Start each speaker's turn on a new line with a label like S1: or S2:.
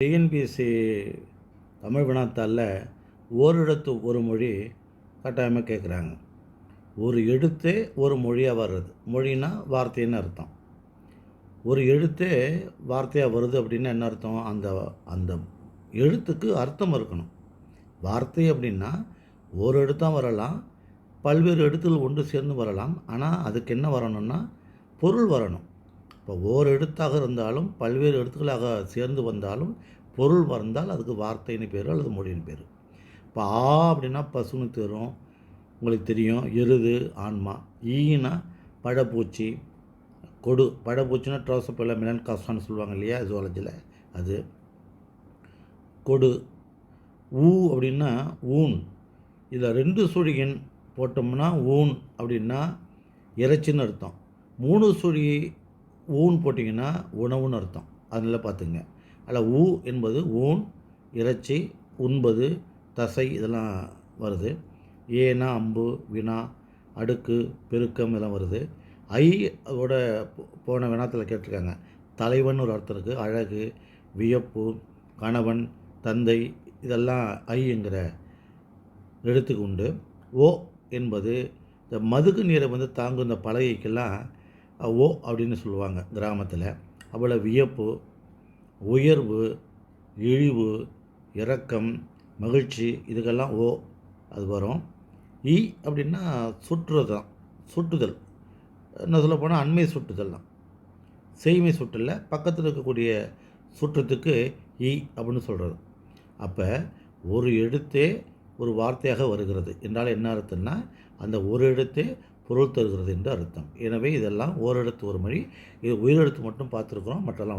S1: TNPSC Tamil வினாத்தாளில் ஓரெழுத்து ஒரு மொழி கட்டாயமாக கேட்குறாங்க. ஒரு எழுத்தே ஒரு மொழியாக வர்றது. மொழினா வார்த்தைன்னு அர்த்தம். ஒரு எழுத்தே வார்த்தையாக வருது அப்படின்னா என்ன அர்த்தம்? அந்த அந்த எழுத்துக்கு அர்த்தம் இருக்கணும். வார்த்தை அப்படின்னா ஒரு எழுத்தாக வரலாம், பல்வேறு எழுத்துக்கள் ஒன்று சேர்ந்து வரலாம். ஆனால் அதுக்கு என்ன வரணும்னா பொருள் வரணும். இப்போ ஓர் எழுத்தாக இருந்தாலும் பல்வேறு எழுத்துக்களாக சேர்ந்து வந்தாலும் பொருள் வந்தால் அதுக்கு வார்த்தைன்னு பேர் அல்லது மொழின்னு பேர். இப்போ ஆ அப்படின்னா பசுன்னு தரும், உங்களுக்கு தெரியும். எருது ஆன்மா. ஈனா பழப்பூச்சி. கொடு பழப்பூச்சின்னா ட்ரோசோபில்லா மெலன்காஸ்டான்னு சொல்லுவாங்க இல்லையா ஜுவாலஜியில், அது கொடு. ஊ அப்படின்னா ஊன். இதில் 2 சுழியன் போட்டோம்னா ஊன் அப்படின்னா இறைச்சின்னு அர்த்தம். 3 சுழி ஊன் போட்டிங்கன்னா உணவுன்னு அர்த்தம். அதனால் பார்த்துங்க. அதில் ஊ என்பது ஊன், இறைச்சி, உண்பது, தசை இதெல்லாம் வருது. ஏனா அம்பு, வினா, அடுக்கு, பெருக்கம் இதெல்லாம் வருது. ஐ அதோட போன வினாத்தில் கேட்டிருக்காங்க. தலைவன் ஒரு அர்த்தம் இருக்குது. அழகு, வியப்பு, கணவன், தந்தை இதெல்லாம் ஐங்கிற எழுத்துக்கு உண்டு. ஓ என்பது இந்த மதுகு நீரை தாங்கும் இந்த பலகைக்கெல்லாம் ஓ அப்படின்னு சொல்லுவாங்க கிராமத்தில். அவ்வளோ வியப்பு, உயர்வு, இழிவு, இரக்கம், மகிழ்ச்சி இதுக்கெல்லாம் ஓ அது வரும். இ அப்படின்னா சுற்றுறது, சுட்டுதல். என்ன சொல்ல போனால் அண்மை சுட்டுதல் தான். செய்மை சுட்டல, பக்கத்தில் இருக்கக்கூடிய சுற்றத்துக்கு இ அப்படின்னு சொல்கிறது. அப்போ ஒரு எழுத்தே ஒரு வார்த்தையாக வருகிறது என்றால் என்ன அர்த்தம்னா அந்த ஒரு எழுத்தே பொருள் தருகிறது என்று அர்த்தம். எனவே இதெல்லாம் ஓரெழுத்து ஒரு மொழி. இது உயிரெழுத்து மட்டும் பார்த்துருக்குறோம், மற்றெல்லாம்